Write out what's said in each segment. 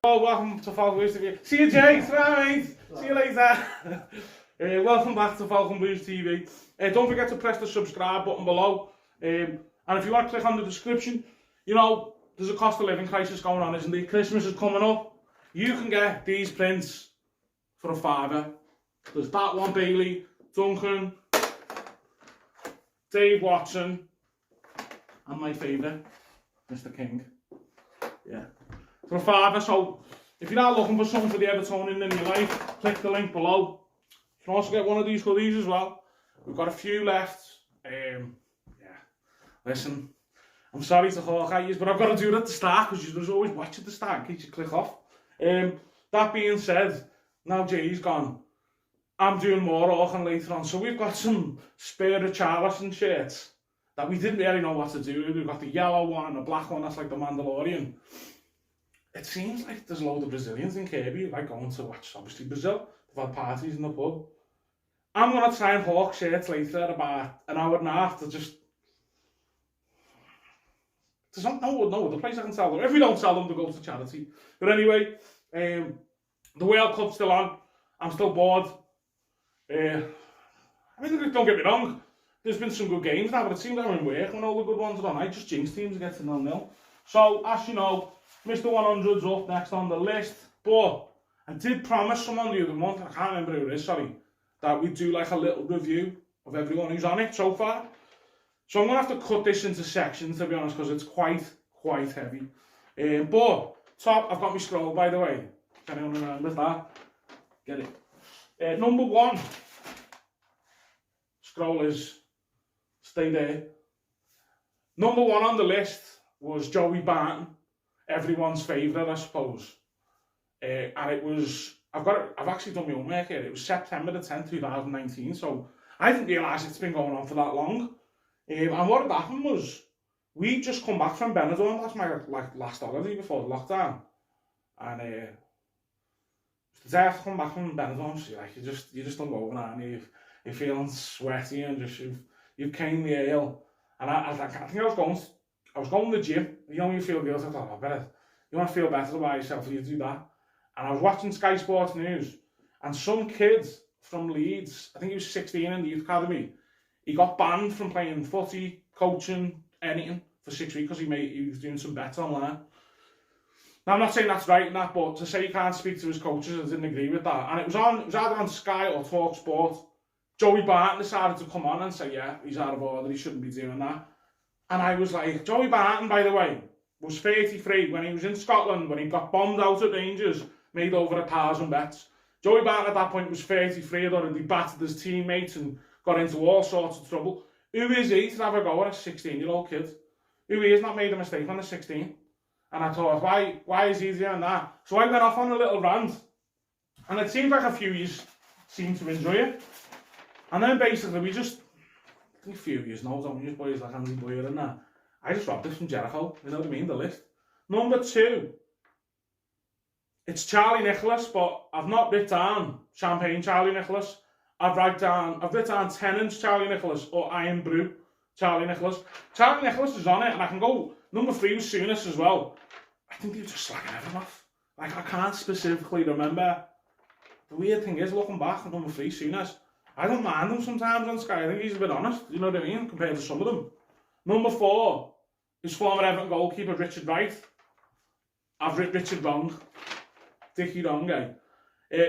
Oh, welcome to Falcon Blues TV. See you, Jay. Mate. See you later. Welcome back to Falcon Blues TV. Don't forget to press the subscribe button below. And if you want to click on the description, you know, there's a cost of living crisis going on, isn't there? Christmas is coming up. You can get these prints for a £5. There's that one, Bailey, Duncan, Dave Watson, and my favourite, Mr. King. Yeah. For a £5. So if you're not looking for something for the EVERTON in your life, click the link below. You can also get one of these hoodies as well. We've got a few left. Yeah. Listen, I'm sorry to hawk at you, but I've got to do it at the start because there's always watch at the start in case you click off. That being said, now Jay's gone, I'm doing more hawking later on. So we've got some spare Richarlison shirts that we didn't really know what to do with. We've got the yellow one and the black one that's like the Mandalorian. It seems like there's a load of Brazilians in Kirby like going to watch, obviously, Brazil. They've had parties in the pub. I'm going to try and hawk shirts later about an hour and a half to just... There's no other place I can sell them. If we don't sell them, to go to charity. But anyway, the World Cup's still on. I'm still bored. I mean, don't get me wrong. There's been some good games now, but it seems like I'm in work when all the good ones are on. I just jinx teams get to 0-0. So, as you know, Mr. 100's up next on the list, but I did promise someone the other month, I can't remember who it is, sorry, that we'd do like a little review of everyone who's on it so far. So I'm going to have to cut this into sections, to be honest, because it's quite heavy. But, top, I've got my scroll, by the way. If anyone remembers that, get it. Number 1, scroll is, stay there. Number 1 on the list was Joey Barton. Everyone's favourite, I suppose. And it was, I've actually done my own work here. It was September the 10th, 2019. So I didn't realise it's been going on for that long. And what had happened was, we just come back from Benidorm. That's my last holiday before the lockdown. And the day after come back from Benidorm, so you just don't go over now, and you're feeling sweaty and just you've came the ale. And I think I was going to the gym. You know, you feel good. I thought, you want to feel better about yourself, you do that. And I was watching Sky Sports News, and some kid from Leeds, I think he was 16 in the youth academy, he got banned from playing footy, coaching, anything for 6 weeks because he was doing some bets online. Now, I'm not saying that's right in that, but to say he can't speak to his coaches, I didn't agree with that. And it was either on Sky or Talk Sport. Joey Barton decided to come on and say, yeah, he's out of order, he shouldn't be doing that. And I was like, Joey Barton, by the way, was 33 when he was in Scotland, when he got bombed out at Rangers, made over 1,000 bets. Joey Barton at that point was 33, had already battered his teammates and got into all sorts of trouble. Who is he to have a go at a 16-year-old kid? Who has not made a mistake on the 16? And I thought, why is he doing that? So I went off on a little rant. And it seemed like a few years seemed to enjoy it. And then basically we just, I think a few years now, don't we, just boys like Andy Boyer and that. I just robbed it from Jericho, you know what I mean, the list. Number 2, it's Charlie Nicholas, but I've not written down Champagne Charlie Nicholas. I've written down Tennant's Charlie Nicholas or Iron Brew Charlie Nicholas. Charlie Nicholas is on it, and I can go, number 3 was Souness as well. I think they were just slagging everyone off. Like, I can't specifically remember. The weird thing is, looking back at number 3, Souness, I don't mind him sometimes on Sky. I think he's a bit honest, you know what I mean, compared to some of them. Number 4 is former Everton goalkeeper Richard Wright. I've written Richard wrong. Dickie wrong, eh?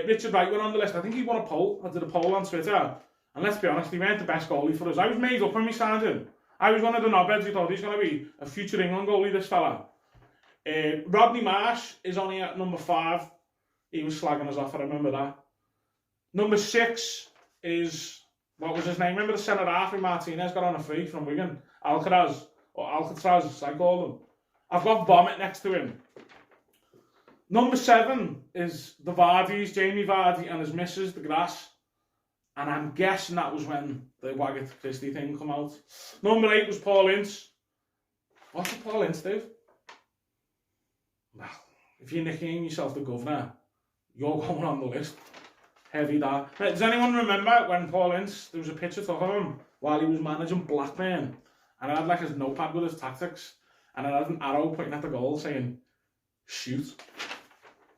Richard Wright went on the list. I think he won a poll. I did a poll on Twitter. And let's be honest, he weren't the best goalie for us. I was made up when we signed him. I was one of the knobheads who thought he's going to be a future England goalie, this fella. Rodney Marsh is only at number 5. He was slagging us off, I remember that. Number 6 is, what was his name? Remember the centre-half who Martinez got on a free from Wigan? Alcaraz, or Alcatraz, as I call him. I've got Vomit next to him. Number 7 is the Vardys, Jamie Vardy and his missus, the Grass. And I'm guessing that was when the Waggett Christie thing come out. Number 8 was Paul Ince. What did Paul Ince do? Well, if you're nicknaming yourself the governor, you're going on the list. Heavy that. Does anyone remember when Paul Ince, there was a picture of him while he was managing Blackburn, and I had like his notepad with his tactics, and I had an arrow pointing at the goal saying, shoot.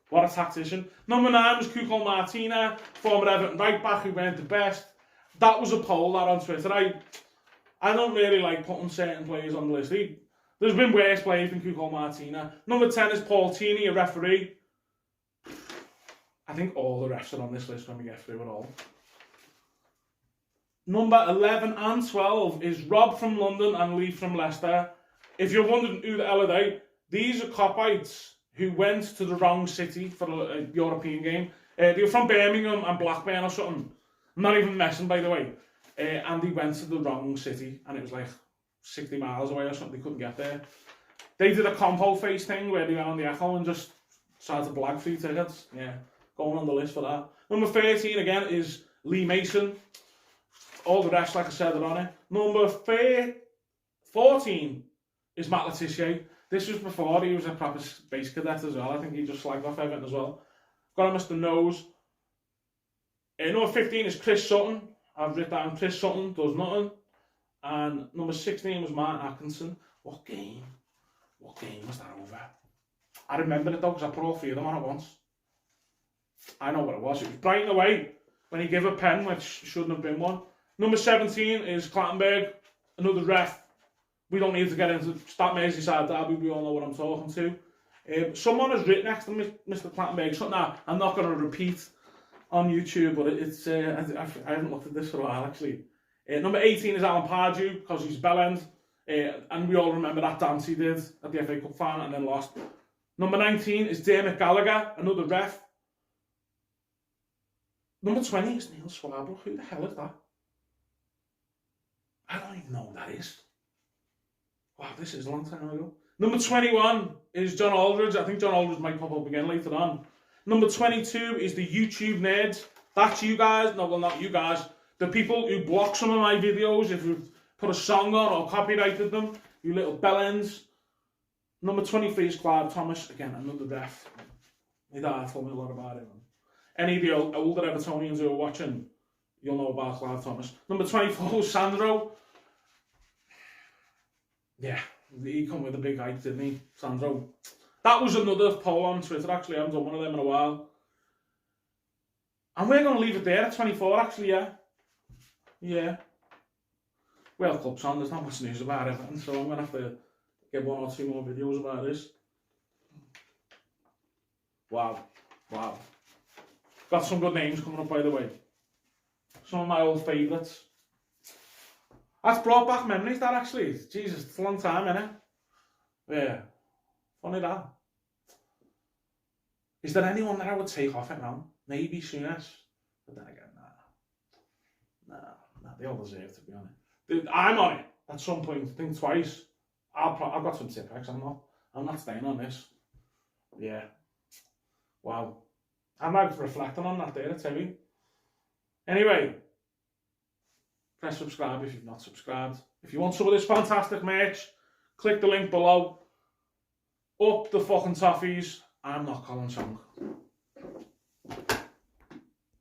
What a tactician. Number 9 was Kuko Martina, former Everton right back who weren't the best. That was a poll that on Twitter. I don't really like putting certain players on the list. There's been worse players than Kuko Martina. Number 10 is Paul Tini, a referee. I think all the refs are on this list when we get through it all. Number 11 and 12 is Rob from London and Lee from Leicester. If you're wondering who the hell are they, these are copites who went to the wrong city for a European game. They were from Birmingham and Blackburn or something. I'm not even messing, by the way. And they went to the wrong city, and it was like 60 miles away or something. They couldn't get there. They did a compo face thing where they went on the Echo and just started to blag free tickets. Yeah, going on the list for that. Number 13 again is Lee Mason. All the rest, like I said, are on it. Number 14 is Matt Letizia. This was before he was a proper base cadet as well. I think he just slagged off Everton as well. Got him Mr. Nose. Number 15 is Chris Sutton. I've written down Chris Sutton does nothing. And number 16 was Martin Atkinson. What game was that over? I remember it though, because I put all 3 of them on at once. I know what it was. It was Brighton away when he gave a pen, which shouldn't have been one. Number 17 is Clattenburg, another ref. We don't need to get into that Merseyside derby, we all know what I'm talking to. Someone has written next to Mr. Clattenburg something that I'm not going to repeat on YouTube, but it's I haven't looked at this for a while actually. Number 18 is Alan Pardew, because he's bellend, and we all remember that dance he did at the FA Cup final and then lost. Number 19 is Dermot Gallagher, another ref. Number 20 is Neil Swabble. Who the hell is that? I don't even know who that is. Wow, this is a long time ago. Number 21 is John Aldridge. I think John Aldridge might pop up again later on. Number 22 is the YouTube nerds. That's you guys. No, well, not you guys. The people who block some of my videos if you've put a song on or copyrighted them. You little bellends. Number 23 is Clive Thomas. Again, another ref. My dad told me a lot about him. Any of the older Evertonians who are watching, you'll know about Clive Thomas. Number 24 is Sandro. Yeah, he come with a big height, didn't he, Sandro? That was another poll on Twitter, actually. I haven't done one of them in a while. And we're going to leave it there at 24, actually, yeah. Yeah. World Cup's on, there's not much news about Everton, so I'm going to have to get 1 or 2 more videos about this. Wow. Got some good names coming up, by the way. Some of my old favourites. That's brought back memories, that, actually. Jesus, it's a long time, innit? Yeah. Funny that. Is there anyone that I would take off it now? Maybe Souness. But then again, nah, they all deserve to be on it. I'm on it at some point. Think twice. I've got some tip-backs. I'm not staying on this. Yeah. Wow. I'm out reflecting on that there, I tell you. Anyway, press subscribe if you've not subscribed. If you want some of this fantastic merch, click the link below. Up the fucking toffees. I'm not Colin Song.